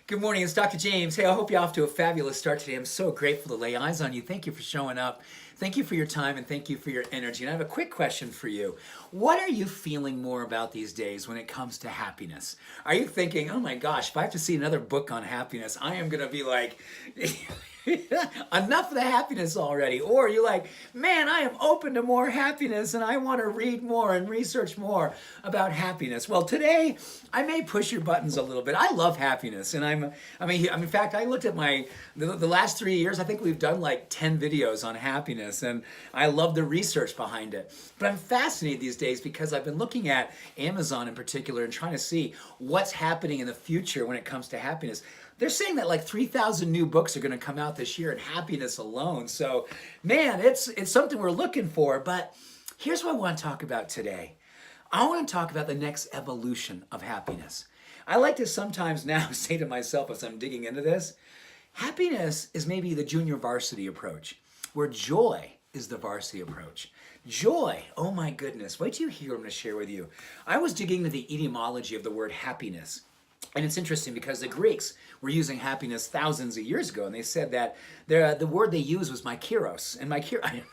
Good morning, it's Dr. James. Hey, I hope you're off to a fabulous start today. I'm so grateful to lay eyes on you. Thank you for showing up. Thank you for your time and thank you for your energy. And I have a quick question for you. What are you feeling more about these days when it comes to happiness? Are you thinking, oh my gosh, if I have to see another book on happiness, I am going to be like, enough of the happiness already? Or you're like, man, I am open to more happiness and I want to read more and research more about happiness. Well, today I may push your buttons a little bit. I love happiness, and in fact, I looked at the last 3 years. I think we've done like 10 videos on happiness, and I love the research behind it. But I'm fascinated these days because I've been looking at Amazon in particular and trying to see what's happening in the future when it comes to happiness. They're saying that like 3,000 new books are going to come out this year in happiness alone. So, man, it's something we're looking for. But here's what I want to talk about today. I want to talk about the next evolution of happiness. I like to sometimes now say to myself as I'm digging into this, happiness is maybe the junior varsity approach, where joy is the varsity approach. Joy, oh my goodness, wait till you hear what I'm going to share with you. I was digging into the etymology of the word happiness. And it's interesting because the Greeks were using happiness thousands of years ago, and they said that the word they used was Maikiros. And Maikiros,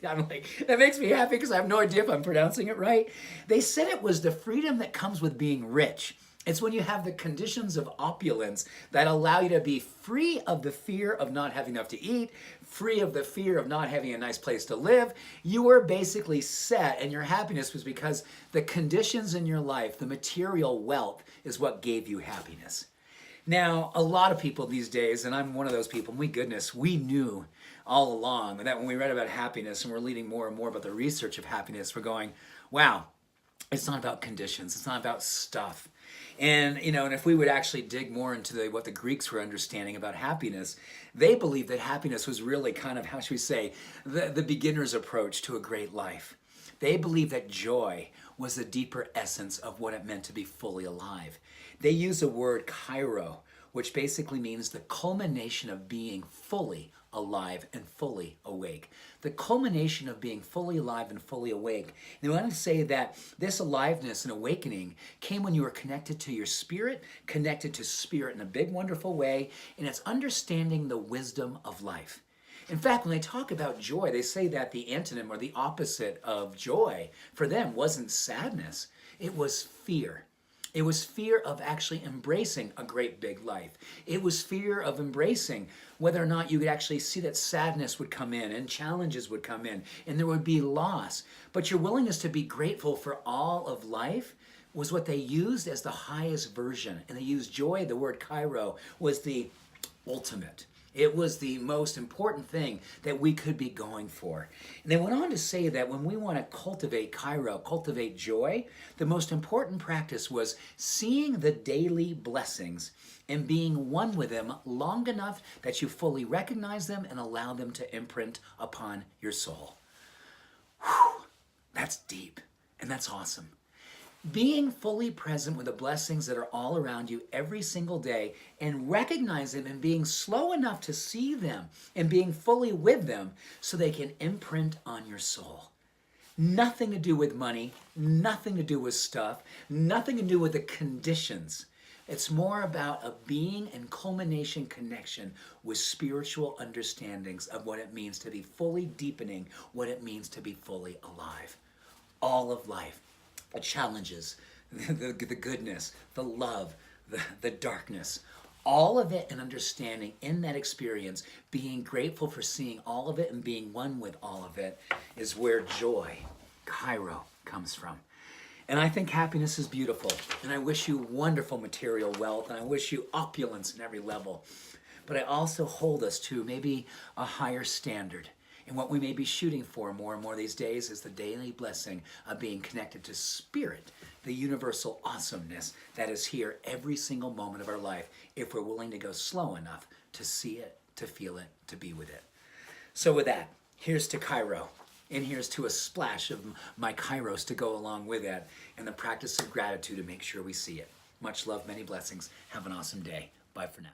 I'm like, that makes me happy because I have no idea if I'm pronouncing it right. They said it was the freedom that comes with being rich. It's when you have the conditions of opulence that allow you to be free of the fear of not having enough to eat, free of the fear of not having a nice place to live. You were basically set, and your happiness was because the conditions in your life, the material wealth, is what gave you happiness. Now, a lot of people these days, and I'm one of those people, my goodness, we knew all along that when we read about happiness and we're reading more and more about the research of happiness, we're going, wow, it's not about conditions, it's not about stuff. And if we would actually dig more into what the Greeks were understanding about happiness, they believed that happiness was really kind of, how should we say, the beginner's approach to a great life. They believed that joy was the deeper essence of what it meant to be fully alive. They use the word kairo, which basically means the culmination of being fully alive and fully awake. The culmination of being fully alive and fully awake. They want to say that this aliveness and awakening came when you were connected to your spirit, connected to spirit in a big, wonderful way, and it's understanding the wisdom of life. In fact, when they talk about joy, they say that the antonym or the opposite of joy for them wasn't sadness, it was fear. It was fear of actually embracing a great big life. It was fear of embracing whether or not you could actually see that sadness would come in and challenges would come in and there would be loss. But your willingness to be grateful for all of life was what they used as the highest version. And they used joy, the word kairo, was the ultimate. It was the most important thing that we could be going for. And they went on to say that when we want to cultivate kairo, cultivate joy, the most important practice was seeing the daily blessings and being one with them long enough that you fully recognize them and allow them to imprint upon your soul. Whew, that's deep and that's awesome. Being fully present with the blessings that are all around you every single day and recognize them and being slow enough to see them and being fully with them so they can imprint on your soul. Nothing to do with money, nothing to do with stuff, nothing to do with the conditions. It's more about a being and culmination connection with spiritual understandings of what it means to be fully deepening, what it means to be fully alive. All of life. The challenges, the goodness, the love, the darkness, all of it and understanding in that experience, being grateful for seeing all of it and being one with all of it is where joy, kairo, comes from. And I think happiness is beautiful, and I wish you wonderful material wealth, and I wish you opulence in every level. But I also hold us to maybe a higher standard. And what we may be shooting for more and more these days is the daily blessing of being connected to spirit, the universal awesomeness that is here every single moment of our life if we're willing to go slow enough to see it, to feel it, to be with it. So with that, here's to kairo, and here's to a splash of my kairos to go along with that, and the practice of gratitude to make sure we see it. Much love, many blessings. Have an awesome day. Bye for now.